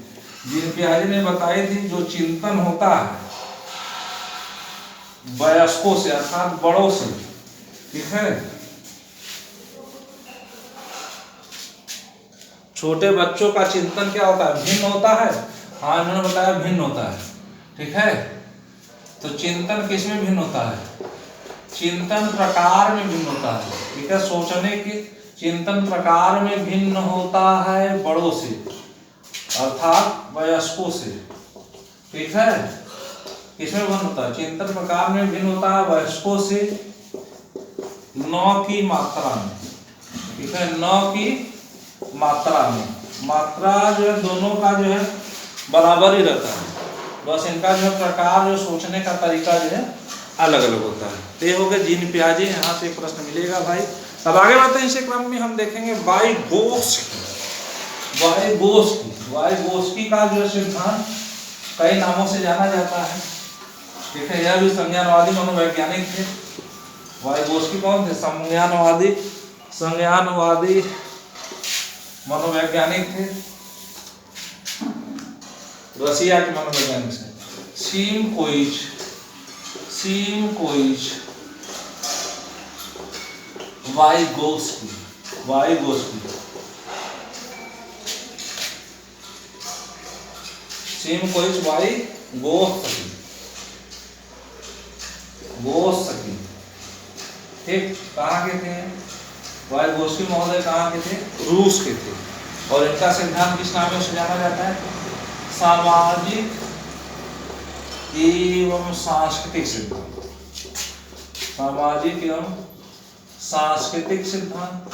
जीन पियाजे ने बताई थी जो चिंतन होता है वयस्कों से अर्थात बड़ों से, ठीक है, छोटे बच्चों का चिंतन क्या होता है, भिन्न होता है। हाँ, इन्होंने बताया भिन्न होता है, ठीक है। तो चिंतन किसमें भिन्न होता है, चिंतन प्रकार में भिन्न होता है, ठीक है, सोचने की चिंतन प्रकार में भिन्न होता है बड़ों से अर्थात वयस्कों से, ठीक है। किसमें भिन्न होता है, चिंतन प्रकार में भिन्न होता है वयस्कों से, 9 की मात्रा में, ठीक है, 9 की मात्रा में। मात्रा जो है दोनों का जो है बराबर ही रहता है, बस इनका जो प्रकार, जो सोचने का तरीका जो है अलग अलग होता है। तो ये हो गया जीन पियाजे, यहाँ से एक प्रश्न मिलेगा भाई। अब आगे बढ़ते हैं, इसी क्रम में हम देखेंगे वाइगोस्की। वाइगोस्की का जो सिद्धांत कई नामों से जाना जाता है, ठीक है। यह भी संज्ञानवादी मनोवैज्ञानिक थे। वाइगोस्की कौन थे, संज्ञानवादी मनोवैज्ञानिक थे, रसिया के मनोवैज्ञानिक से। सीमकोइच वाइगोस्की सीमकोइच वाइगोस्की, ठीक। कहाँ के थे वाइगोस्की महोदय, कहाँ के थे, रूस के थे। और इनका सिद्धांत किस नाम से जाना जाता है, सामाजिक एवं सांस्कृतिक सिद्धांत, सामाजिक एवं सांस्कृतिक सिद्धांत,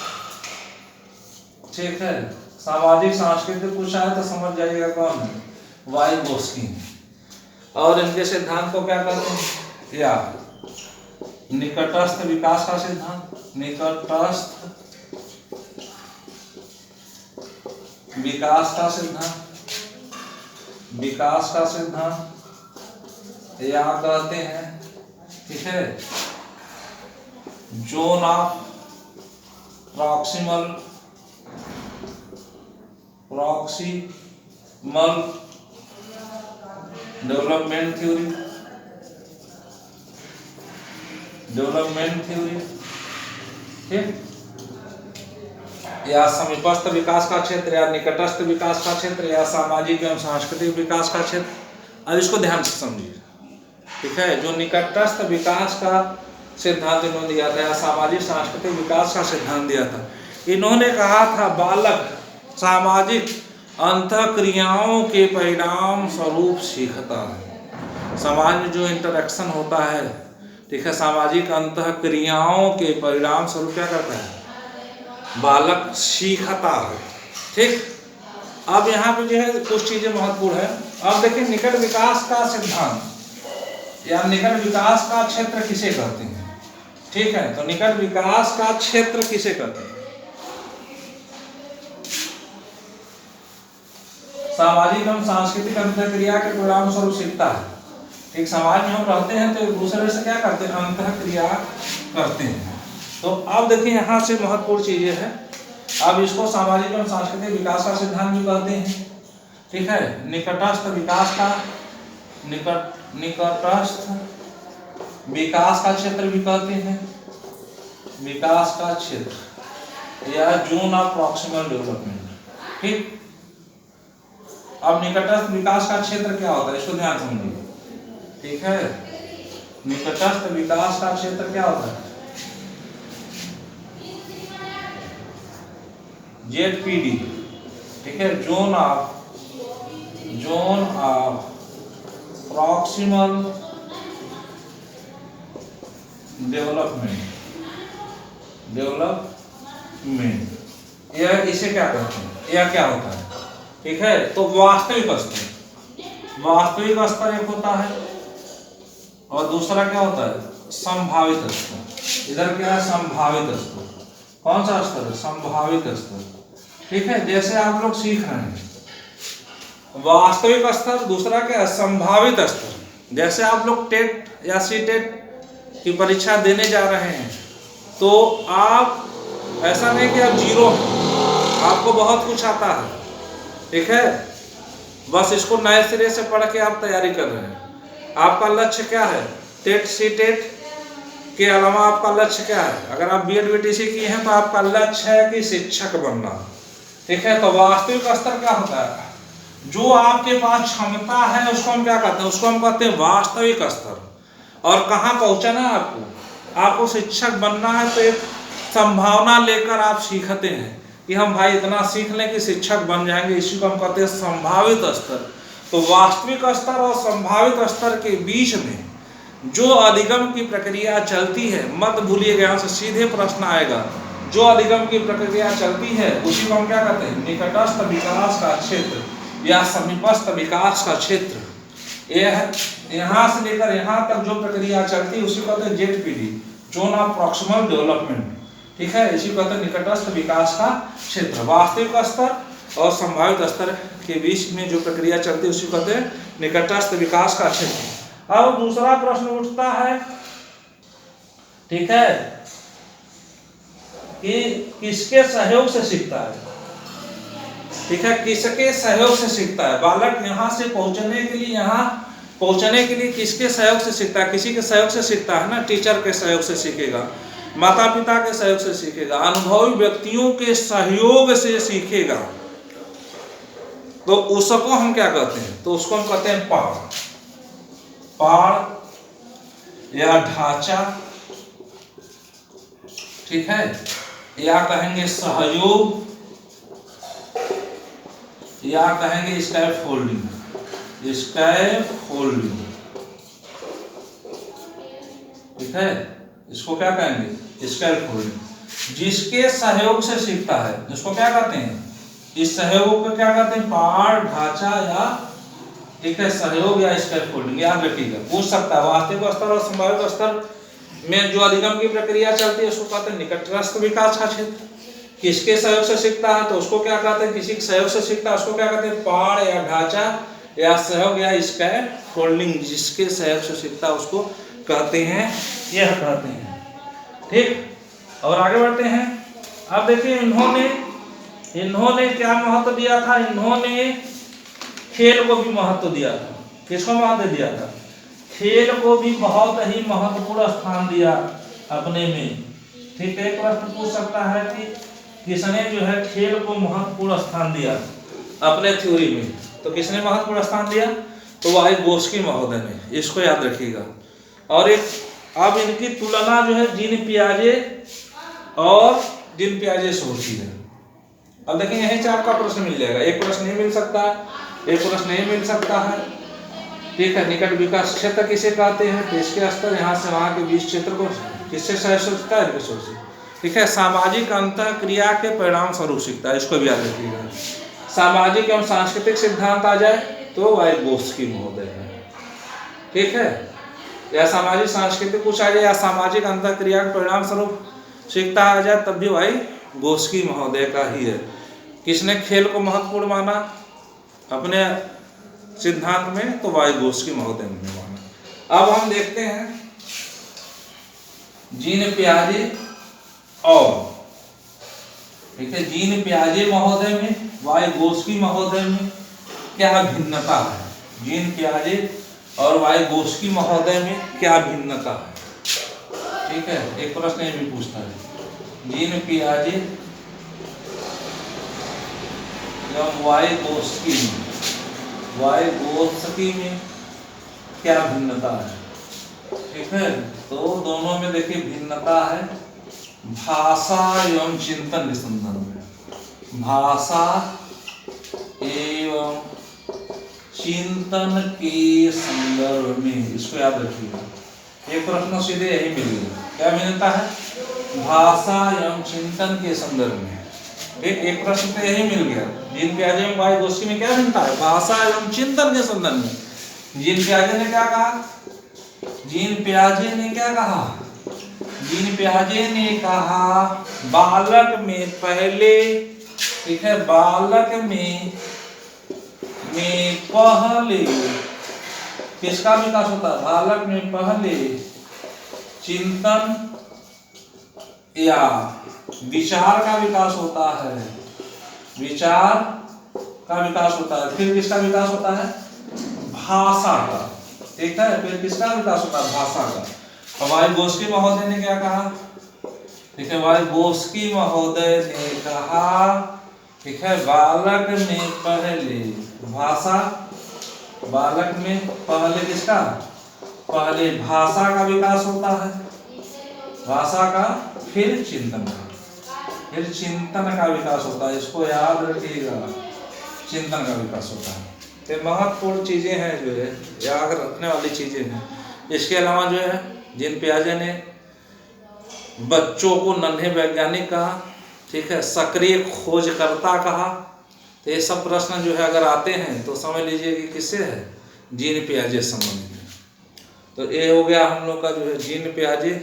ठीक है। सामाजिक सांस्कृतिक कुछ आए तो समझ जाइएगा कौन है, वाइगोस्की। और इनके सिद्धांत को क्या कहते हैं, या निकटस्थ विकास का सिद्धांत, निकटस्थ विकास का सिद्धांत, या कहते हैं, ठीक है, zone of proximal proximal development theory, ठीक, या समीपस्थ विकास का क्षेत्र, या निकटस्थ विकास का क्षेत्र, या सामाजिक एवं सांस्कृतिक विकास का क्षेत्र। अब इसको ध्यान से समझिए, ठीक है। जो निकटस्थ विकास का सिद्धांत इन्होंने दिया था, या सामाजिक सांस्कृतिक विकास का सिद्धांत दिया था, इन्होंने कहा था बालक सामाजिक अंतःक्रियाओं के परिणाम स्वरूप सीखता है। समाज में जो इंटरेक्शन होता है, ठीक है, सामाजिक अंतःक्रियाओं के परिणाम स्वरूप क्या करता है, बालक सीखता है, ठीक। अब यहाँ पे जो है कुछ चीजें महत्वपूर्ण है। अब देखिए निकट विकास का सिद्धांत या निकट विकास का क्षेत्र किसे कहते हैं, ठीक है। तो निकट विकास का क्षेत्र किसे कहते हैं, सामाजिक एवं सांस्कृतिक अंतःक्रिया के परिणाम स्वरूप सीखता है, ठीक। समाज में हम रहते हैं तो एक दूसरे से क्या करते हैं, अंतःक्रिया करते हैं। तो अब देखिए यहाँ से महत्वपूर्ण चीजें हैं। अब इसको सामाजिक एवं सांस्कृतिक विकास का सिद्धांत भी कहते हैं, ठीक है। निकटस्थ विकास का निकटस्थ विकास का क्षेत्र भी कहते हैं, विकास का क्षेत्र या जोन ऑफ प्रॉक्सिमल डेवलपमेंट, ठीक। अब निकटस्थ विकास का क्षेत्र क्या होता है, इसको ध्यान समझिए, ठीक है। निकटस्थ विकास का क्षेत्र क्या होता है, ZPD, ठीक है, जोन ऑफ प्रॉक्सिमल डेवलपमेंट, यह इसे क्या कहते हैं, यह क्या होता है, ठीक है। तो वास्तविक स्तर एक होता है और दूसरा क्या होता है, संभावित स्तर। इधर क्या है, संभावित स्तर। कौन सा स्तर है, संभावित स्तर, ठीक है। जैसे आप लोग सीख रहे हैं, वास्तविक स्तर, दूसरा क्या है, संभावित स्तर। जैसे आप लोग टेट या सीटेट की परीक्षा देने जा रहे हैं, तो आप ऐसा नहीं कि आप जीरो हैं, आपको बहुत कुछ आता है, ठीक है। बस इसको नए सिरे से पढ़ के आप तैयारी कर रहे हैं। आपका लक्ष्य क्या है, टेट सीटेट के अलावा आपका लक्ष्य क्या है। अगर आप BEd BTC किए हैं तो आपका लक्ष्य है कि शिक्षक बनना, ठीक है। तो वास्तविक स्तर क्या होता है, जो आपके पास क्षमता है उसको हम क्या कहते हैं, उसको हम कहते हैं वास्तविक स्तर। और कहाँ पहुंचना है आपको शिक्षक बनना है, तो एक संभावना लेकर आप सीखते हैं कि हम भाई इतना सीख लें कि शिक्षक बन जाएंगे, इसी को हम कहते हैं संभावित स्तर। तो वास्तविक स्तर और संभावित स्तर के बीच में जो अधिगम की प्रक्रिया चलती है, मत भूलिएगा, यहाँ से सीधे प्रश्न आएगा, जो अधिगम की प्रक्रिया चलती है उसी को हम क्या कहते हैं, निकटस्थ विकास का क्षेत्र या समीपस्थ विकास का क्षेत्र। यह यहाँ से लेकर यहाँ तक जो प्रक्रिया चलती है उसी को कहते हैं ZPD, zone of proximal development, ठीक है। इसी को कहते हैं निकटस्थ विकास का क्षेत्र। वास्तविक स्तर और संभावित स्तर के बीच में जो प्रक्रिया चलती है उसी को कहते हैं निकटस्थ विकास का क्षेत्र। अब दूसरा प्रश्न उठता है, ठीक है, कि किसके सहयोग से सीखता है, ठीक है, किसके सहयोग से सीखता है। बालक यहाँ से पहुंचने के लिए, यहाँ पहुंचने के लिए किसके सहयोग से सीखता है, किसी के सहयोग से सीखता है ना। टीचर के सहयोग से सीखेगा, माता पिता के सहयोग से सीखेगा, अनुभवी व्यक्तियों के सहयोग से सीखेगा, तो उसको हम क्या कहते हैं, तो उसको हम कहते हैं पाड़ या ढांचा, ठीक है, या कहेंगे सहयोग, या कहेंगे स्कैफोल्डिंग, ठीक है। इसको क्या कहेंगे, स्कैफोल्डिंग। जिसके सहयोग से सीखता है इसको क्या कहते हैं, इस सहयोग को क्या कहते हैं, पाड़, ढांचा, या ठीक है सहयोग या स्कैफोल्डिंग। याद रखिएगा, पूछ सकता है। वास्तविक स्तर और संभावित स्तर में जो अधिगम की प्रक्रिया चलती है उसको कहते हैं निकटस्थ विकास का क्षेत्र। किसके सहयोग से सीखता है तो उसको क्या कहते हैं, किसी के सहयोग से सीखता है उसको क्या कहते हैं, पाड़ या ढांचा या सहयोग या स्कैफोल्डिंग। जिसके सहयोग से सीखता है उसको कहते हैं, यह कहते हैं, ठीक। और आगे बढ़ते हैं। अब देखिए इन्होंने इन्होंने क्या महत्व दिया था? इन्होंने खेल को भी महत्व दिया था। किसको महत्व दिया था? खेल को भी बहुत ही महत्वपूर्ण स्थान दिया अपने में। ठीक है, एक प्रश्न पूछ सकता है कि किसने जो है खेल को महत्वपूर्ण स्थान दिया अपने थ्योरी में? तो किसने महत्वपूर्ण स्थान दिया? तो वाइगोत्स्की महोदय ने। इसको याद रखिएगा। और एक अब इनकी तुलना जो है जीन पियाजे और जीन पियाजे से होती है। अब देखेंगे यहीं से आपका प्रश्न मिल जाएगा। एक प्रश्न नहीं मिल सकता, एक प्रश्न नहीं मिल सकता है। ठीक है, निकट विकास क्षेत्र किसे कहते हैं? तो इसके स्तर यहाँ से वहाँ के बीच क्षेत्र को किससे सहसोचता है? ठीक है, सामाजिक अंतः क्रिया के परिणाम स्वरूप सीखता है। इसको भी याद रखिएगा। सामाजिक एवं सांस्कृतिक सिद्धांत आ जाए तो वाइगोत्स्की महोदय है। ठीक है, या सामाजिक सांस्कृतिक कुछ आ जाए या सामाजिक अंतः क्रिया के परिणाम स्वरूप सीखता आ जाए तब भी वाइगोत्स्की महोदय का ही है। किसने खेल को महत्वपूर्ण माना अपने सिद्धांत में? तो वाइगोत्स्की महोदय ने माना। अब हम देखते हैं जीन पियाजे और, ठीक है, जीन पियाजे महोदय में वाइगोत्स्की महोदय में क्या भिन्नता है? जीन पियाजे और वाइगोत्स्की महोदय में क्या भिन्नता है? ठीक है, एक प्रश्न ये भी पूछता है, जीन पियाजे एवं वाइगोत्स्की में क्या भिन्नता है? ठीक है, तो दोनों में देखिए भिन्नता है भाषा एवं चिंतन के संदर्भ में। भाषा एवं चिंतन के संदर्भ में, इसको याद रखिएगा। एक प्रश्न सीधे यही मिल गया। क्या भिन्नता है? भाषा एवं चिंतन के संदर्भ में। एक प्रश्न तो यही मिल गया। जीन पियाजे एवं वाइगोत्स्की में क्या भिन्नता है? भाषा एवं चिंतन के संदर्भ में। जीन पियाजे ने क्या कहा? जीन पियाजे ने क्या कहा? जीन पियाजे ने कहा बालक में पहले, ठीक है, बालक में पहले किसका विकास होता है? बालक में पहले चिंतन या विचार का विकास होता है। विचार का विकास होता है। फिर किसका विकास होता है? भाषा का। ठीक है, फिर किसका विकास होता है? भाषा का। वाइगोत्स्की महोदय ने क्या कहा? ठीक है, वाइगोत्स्की महोदय ने कहा, ठीक है, बालक में पहले भाषा, बालक में पहले किसका? पहले भाषा का विकास होता है, भाषा का, फिर चिंतन का, फिर चिंतन का विकास होता है। इसको याद रखिएगा, चिंतन का विकास होता है। ये महत्वपूर्ण चीजें हैं, जो है याद रखने वाली चीजें हैं। इसके अलावा जो है जीन पियाजे ने बच्चों को नन्हे वैज्ञानिक कहा, ठीक है, सक्रिय खोजकर्ता कहा। तो ये सब प्रश्न जो है अगर आते हैं तो समझ लीजिए कि किससे है? जीन पियाजे संबंधित है। तो ये हो गया हम लोग का जो है जीन पियाजे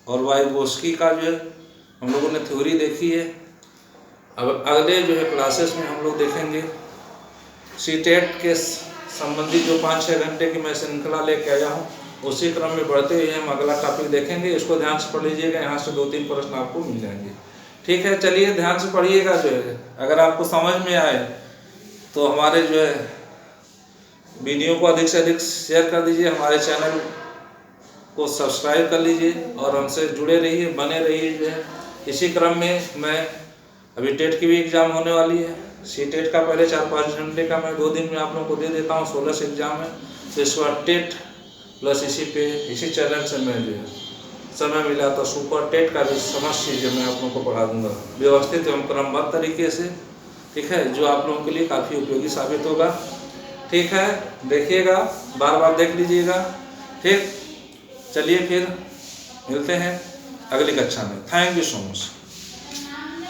और वाइगोत्स्की का जो है हम लोगों ने थ्योरी देखी है। अब अगले जो है क्लासेस में हम लोग देखेंगे सीटेट के संबंधित जो 5-6 घंटे की मैं श्रृंखला लेके आया हूँ, उसी क्रम में बढ़ते हुए हम अगला टॉपिक देखेंगे। इसको ध्यान से पढ़ लीजिएगा, यहाँ से 2-3 प्रश्न आपको मिल जाएंगे। ठीक है, चलिए ध्यान से पढ़िएगा। जो है अगर आपको समझ में आए तो हमारे जो है वीडियो को अधिक से अधिक शेयर कर दीजिए, हमारे चैनल को सब्सक्राइब कर लीजिए और हमसे जुड़े रहिए, बने रहिए। जो है इसी क्रम में मैं अभी टेट की भी एग्ज़ाम होने वाली है। सीटेट का पहले 4-5 घंटे का मैं 2 दिन में आप लोगों को दे देता हूँ। 16 से एग्ज़ाम है, तो इस बार टेट प्लस इसी चैनल से मैं जो है समय मिला तो सुपर टेट का भी समस्त चीज़ें मैं आप लोगों को पढ़ा दूंगा व्यवस्थित एवं क्रमबद्ध तरीके से। ठीक है, जो आप लोगों के लिए काफ़ी उपयोगी साबित होगा। ठीक है, देखिएगा, बार बार देख लीजिएगा। ठीक, चलिए फिर मिलते हैं अगली कक्षा में। Thank you so much.